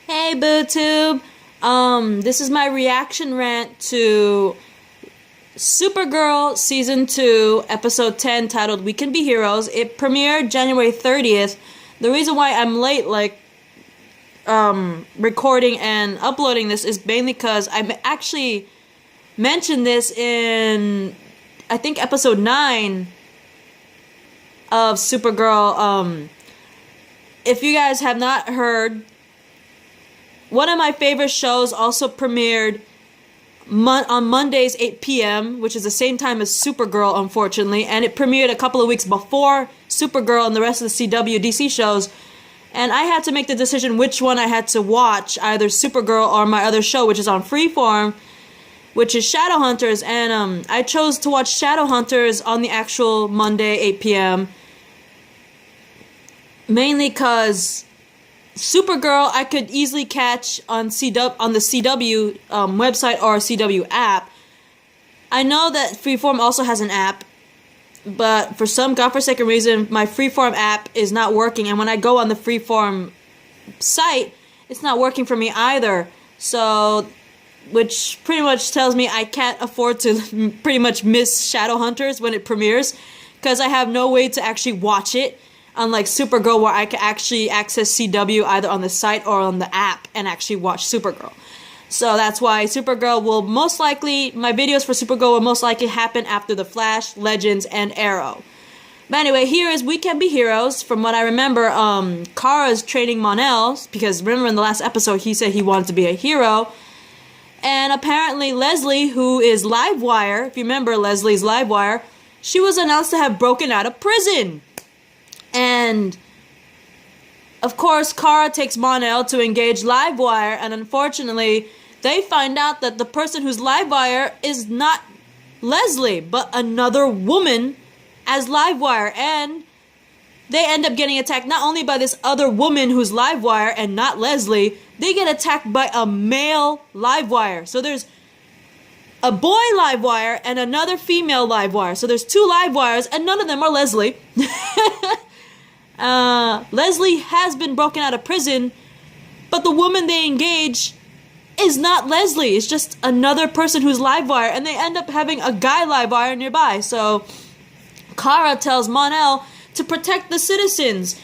Hey BooTube! This is my reaction rant to Supergirl Season 2, Episode 10, titled We Can Be Heroes. It premiered January 30th. The reason why I'm late, recording and uploading this is mainly because I actually mentioned this in, I think, Episode 9 of Supergirl. If you guys have not heard, one of my favorite shows also premiered on Mondays, 8 p.m., which is the same time as Supergirl, unfortunately, and it premiered a couple of weeks before Supergirl and the rest of the CW DC shows, and I had to make the decision which one I had to watch, either Supergirl or my other show, which is on Freeform, which is Shadowhunters, and I chose to watch Shadowhunters on the actual Monday, 8 p.m., mainly because Supergirl I could easily catch on the CW website or CW app. I know that Freeform also has an app, but for some godforsaken reason, my Freeform app is not working, and when I go on the Freeform site, it's not working for me either. So, which pretty much tells me I can't afford to pretty much miss Shadowhunters when it premieres, because I have no way to actually watch it. Unlike Supergirl, where I can actually access CW either on the site or on the app and actually watch Supergirl. So that's why Supergirl will most likely, my videos for Supergirl will most likely happen after The Flash, Legends, and Arrow. But anyway, here is We Can Be Heroes. From what I remember, Kara's training Mon-El, because remember in the last episode he said he wanted to be a hero. And apparently Leslie, who is Livewire, if you remember Leslie's Livewire, she was announced to have broken out of prison. And, of course, Kara takes Mon-El to engage Livewire, and unfortunately, they find out that the person who's Livewire is not Leslie, but another woman as Livewire, and they end up getting attacked not only by this other woman who's Livewire and not Leslie, they get attacked by a male Livewire. So there's a boy Livewire and another female Livewire. So there's two Livewires, and none of them are Leslie. Leslie has been broken out of prison, but the woman they engage is not Leslie. It's just another person who's Livewire, and they end up having a guy Livewire nearby. So Kara tells Mon-El to protect the citizens,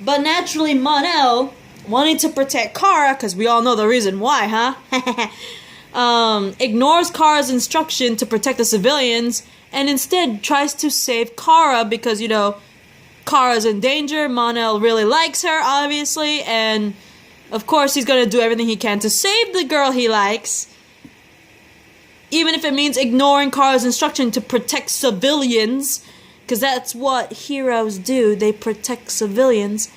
but naturally Mon-El, wanting to protect Kara, because we all know the reason why, huh? Ignores Kara's instruction to protect the civilians, and instead tries to save Kara because, you know, Kara's in danger. Mon-El really likes her, obviously, and of course he's gonna do everything he can to save the girl he likes, even if it means ignoring Kara's instruction to protect civilians, because that's what heroes do, they protect civilians.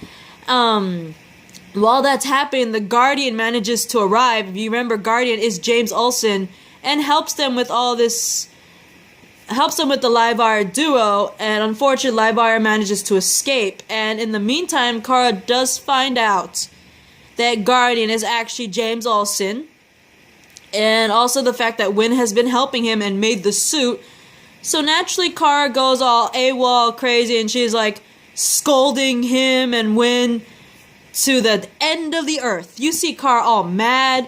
While that's happening, the Guardian manages to arrive. If you remember, Guardian is James Olsen, and helps them with all this, helps them with the Livewire duo, and unfortunately Livewire manages to escape, and in the meantime Kara does find out that Guardian is actually James Olsen, and also the fact that Winn has been helping him and made the suit. So naturally Kara goes all AWOL crazy, and she's like scolding him and Winn to the end of the earth. You see Kara all mad,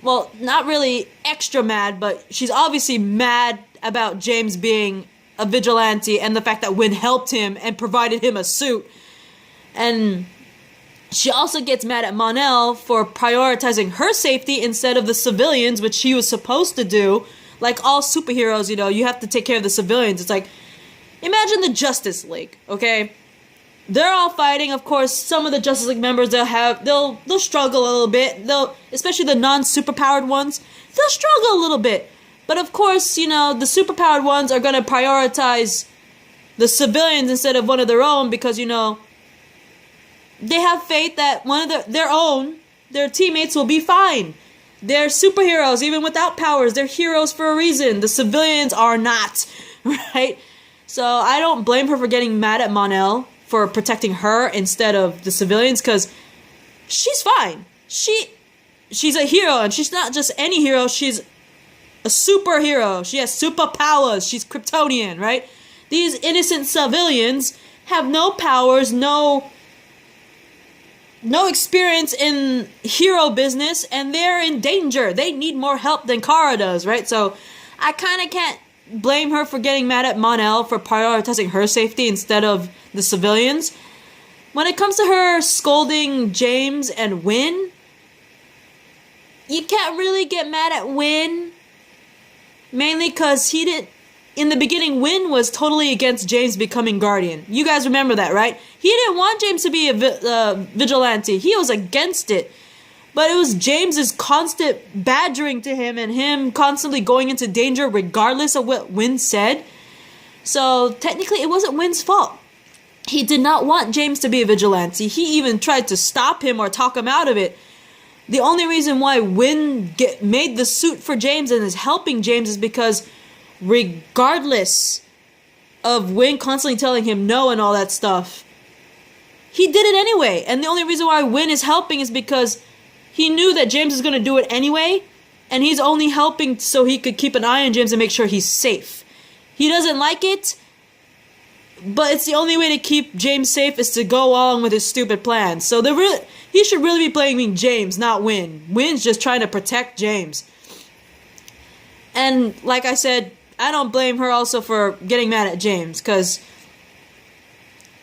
well, not really extra mad, but she's obviously mad about James being a vigilante and the fact that Winn helped him and provided him a suit. And she also gets mad at Mon-El for prioritizing her safety instead of the civilians, which she was supposed to do. Like all superheroes, you know, you have to take care of the civilians. It's like, imagine the Justice League, okay? They're all fighting. Of course, some of the Justice League members, they'll struggle a little bit. Especially the non-superpowered ones, they'll struggle a little bit. But of course, you know, the superpowered ones are going to prioritize the civilians instead of one of their own, because, you know, they have faith that one of their teammates will be fine. They're superheroes, even without powers. They're heroes for a reason. The civilians are not, right? So I don't blame her for getting mad at Mon-El for protecting her instead of the civilians, because she's fine. She's a hero, and she's not just any hero. She's a superhero. She has superpowers. She's Kryptonian, right? These innocent civilians have no powers, no no experience in hero business, and they're in danger. They need more help than Kara does, right? So I kind of can't blame her for getting mad at Mon-El for prioritizing her safety instead of the civilians. When it comes to her scolding James and Win, you can't really get mad at Win. Mainly because he didn't... In the beginning, Win was totally against James becoming Guardian. You guys remember that, right? He didn't want James to be a vigilante. He was against it. But it was James's constant badgering to him and him constantly going into danger regardless of what Win said. So technically, it wasn't Win's fault. He did not want James to be a vigilante. He even tried to stop him or talk him out of it. The only reason why Win made the suit for James and is helping James is because regardless of Win constantly telling him no and all that stuff, he did it anyway. And the only reason why Win is helping is because he knew that James is going to do it anyway, and he's only helping so he could keep an eye on James and make sure he's safe. He doesn't like it, but it's the only way to keep James safe is to go along with his stupid plan. So he should really be blaming James, not Win. Win's just trying to protect James. And like I said, I don't blame her also for getting mad at James, because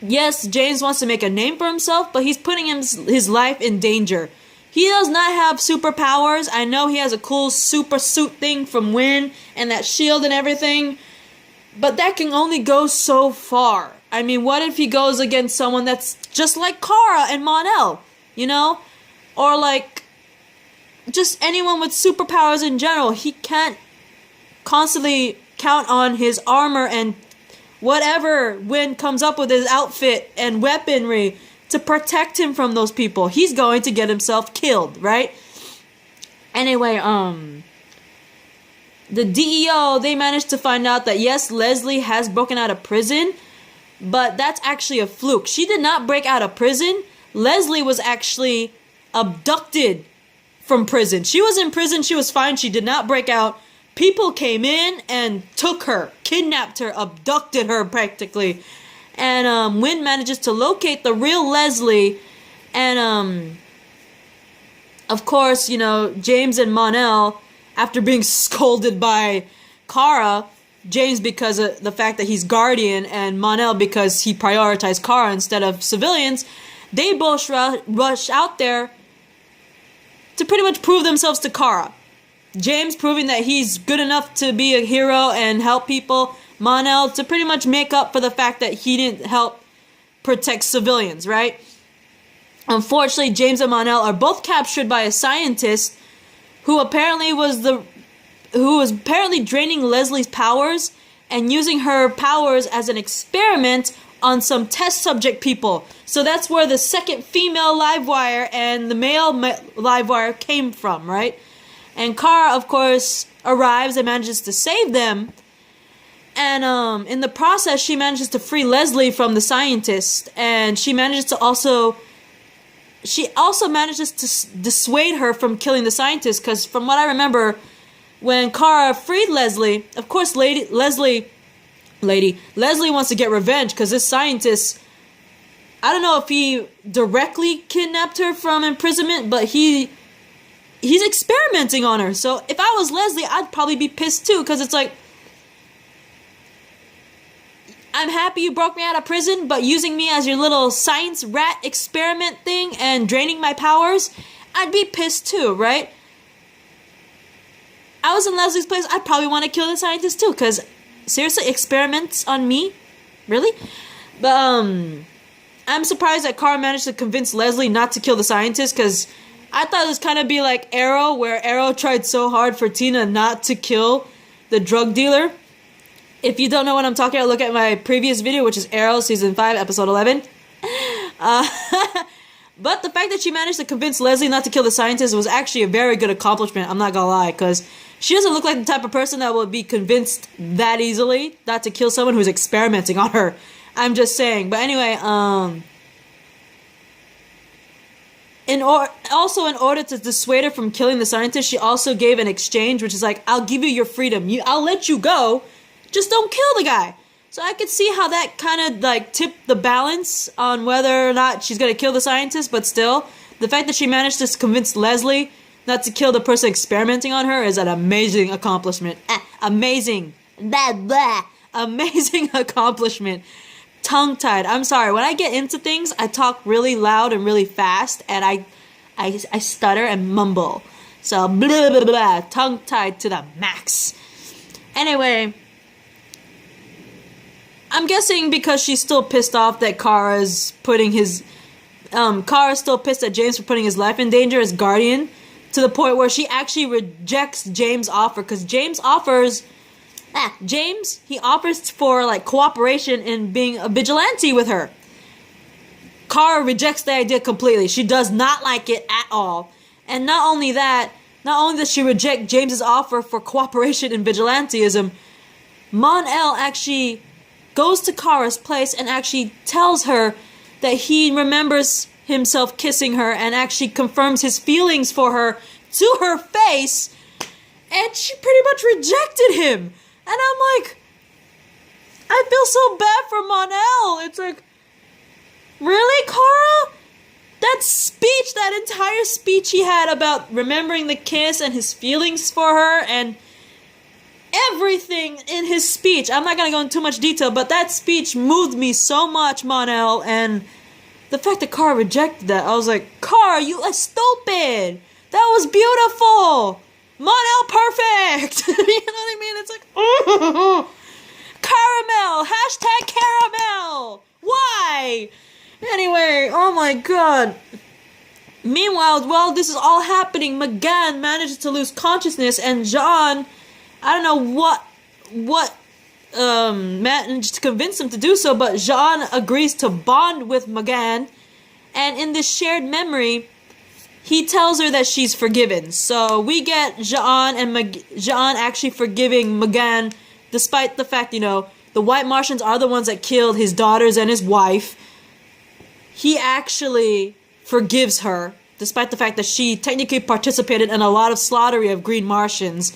yes, James wants to make a name for himself, but he's putting his life in danger. He does not have superpowers. I know he has a cool super suit thing from Win and that shield and everything, but that can only go so far. I mean, what if he goes against someone that's just like Kara and Mon-El, you know? Or like just anyone with superpowers in general. He can't constantly count on his armor and whatever Win comes up with his outfit and weaponry to protect him from those people. He's going to get himself killed, right? Anyway, the DEO, they managed to find out that yes, Leslie has broken out of prison, but that's actually a fluke. She did not break out of prison. Leslie was actually abducted from prison. She was in prison, she was fine, she did not break out. People came in and took her, kidnapped her, abducted her practically. And Win manages to locate the real Leslie. And of course, you know, James and Mon-El, after being scolded by Kara, James because of the fact that he's Guardian and Mon-El because he prioritized Kara instead of civilians, they both rush out there to pretty much prove themselves to Kara. James proving that he's good enough to be a hero and help people. Mon-El to pretty much make up for the fact that he didn't help protect civilians, right? Unfortunately, James and Mon-El are both captured by a scientist who apparently was draining Leslie's powers and using her powers as an experiment on some test subject people. So that's where the second female Livewire and the male Livewire came from, right? And Kara, of course, arrives and manages to save them. And in the process, she manages to free Leslie from the scientist. And she also manages to dissuade her from killing the scientist. Because from what I remember, when Kara freed Leslie, of course, Leslie wants to get revenge. Because this scientist, I don't know if he directly kidnapped her from imprisonment, but he's experimenting on her. So if I was Leslie, I'd probably be pissed too, because it's like, I'm happy you broke me out of prison, but using me as your little science rat experiment thing and draining my powers, I'd be pissed too, right? I was in Leslie's place, I'd probably want to kill the scientist too, because seriously, experiments on me? Really? But I'm surprised that Kara managed to convince Leslie not to kill the scientist, because I thought it was kind of be like Arrow, where Arrow tried so hard for Tina not to kill the drug dealer. If you don't know what I'm talking about, look at my previous video, which is Arrow Season 5, Episode 11. But the fact that she managed to convince Leslie not to kill the scientist was actually a very good accomplishment, I'm not gonna lie, because she doesn't look like the type of person that would be convinced that easily not to kill someone who's experimenting on her. I'm just saying. But anyway, in order to dissuade her from killing the scientist, she also gave an exchange, which is like, I'll give you your freedom. I'll let you go. Just don't kill the guy. So I could see how that kind of like tipped the balance on whether or not she's gonna kill the scientist, but still, the fact that she managed to convince Leslie not to kill the person experimenting on her is an amazing accomplishment. Amazing. Blah, blah. Amazing accomplishment. Tongue-tied. I'm sorry, when I get into things, I talk really loud and really fast, and I stutter and mumble. So, blah, blah, blah, tongue-tied to the max. Anyway, I'm guessing because she's still pissed off that Kara's still pissed at James for putting his life in danger as Guardian, to the point where she actually rejects James' offer, because James offers for like cooperation in being a vigilante with her. Kara rejects the idea completely. She does not like it at all. And not only does she reject James's offer for cooperation in vigilantism, Mon-El actually goes to Kara's place and actually tells her that he remembers himself kissing her and actually confirms his feelings for her to her face, and she pretty much rejected him. And I'm like, I feel so bad for Mon-El. It's like, really, Kara? That entire speech he had about remembering the kiss and his feelings for her and everything in his speech. I'm not going to go into too much detail, but that speech moved me so much, Mon-El, and the fact that Kara rejected that, I was like, Kara, you are stupid. That was beautiful. Mon-El perfect. You know what I mean? It's like, caramel. Hashtag caramel. Why? Anyway, oh my god. Meanwhile, while this is all happening, McGann manages to lose consciousness, and John, I don't know what managed to convince him to do so, but Jean agrees to bond with McGann, and in this shared memory, he tells her that she's forgiven. So we get Jean actually forgiving McGann, despite the fact, the White Martians are the ones that killed his daughters and his wife. He actually forgives her, despite the fact that she technically participated in a lot of slaughtering of Green Martians.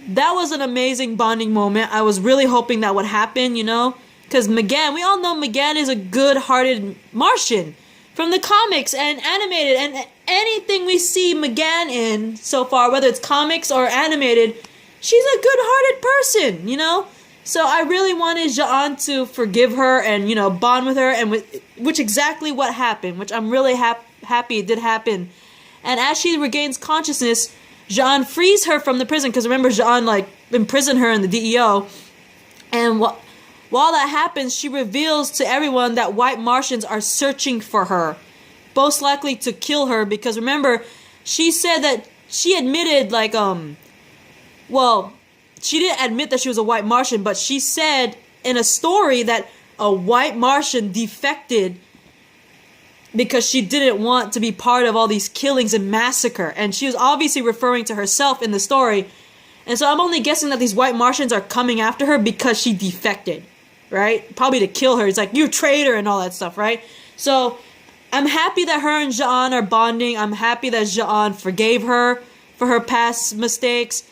That was an amazing bonding moment. I was really hoping that would happen, because McGann, we all know McGann is a good-hearted Martian from the comics and animated, and anything we see McGann in so far, whether it's comics or animated, she's a good-hearted person, So I really wanted Jean to forgive her and, bond with her, and which exactly what happened, which I'm really happy it did happen. And as she regains consciousness, Jean frees her from the prison, because remember, Jean, imprisoned her in the DEO. And while that happens, she reveals to everyone that White Martians are searching for her, most likely to kill her, because remember, she said that she admitted, she didn't admit that she was a White Martian, but she said in a story that a White Martian defected because she didn't want to be part of all these killings and massacre. And she was obviously referring to herself in the story. And so I'm only guessing that these White Martians are coming after her because she defected, right? Probably to kill her. It's like, you traitor and all that stuff, right? So I'm happy that her and Jean are bonding. I'm happy that Jean forgave her for her past mistakes.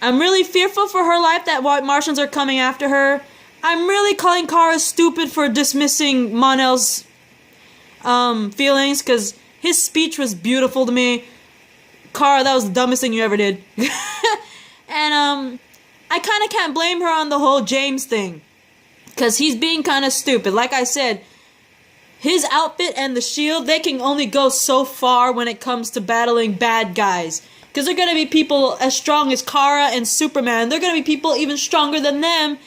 I'm really fearful for her life that White Martians are coming after her. I'm really calling Kara stupid for dismissing Mon-El's feelings, because his speech was beautiful to me. Kara, that was the dumbest thing you ever did. And I kind of can't blame her on the whole James thing, because he's being kind of stupid. Like I said, his outfit and the shield, they can only go so far when it comes to battling bad guys. Because they're going to be people as strong as Kara and Superman. They're going to be people even stronger than them.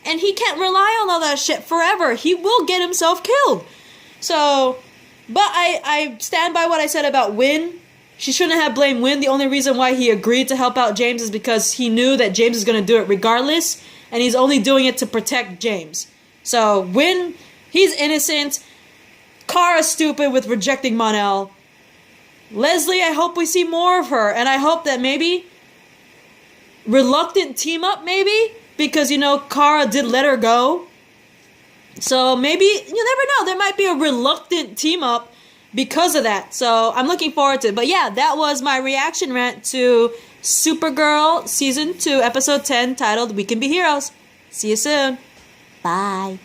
And he can't rely on all that shit forever. He will get himself killed. So, but I stand by what I said about Wynn. She shouldn't have blamed Wynn. The only reason why he agreed to help out James is because he knew that James is going to do it regardless. And he's only doing it to protect James. So, Wynn, he's innocent. Kara's stupid with rejecting Mon-El. Leslie, I hope we see more of her. And I hope that maybe reluctant team up, maybe. Because, Kara did let her go. So maybe, you never know. There might be a reluctant team up because of that. So I'm looking forward to it. But yeah, that was my reaction rant to Supergirl Season 2, Episode 10, titled We Can Be Heroes. See you soon. Bye.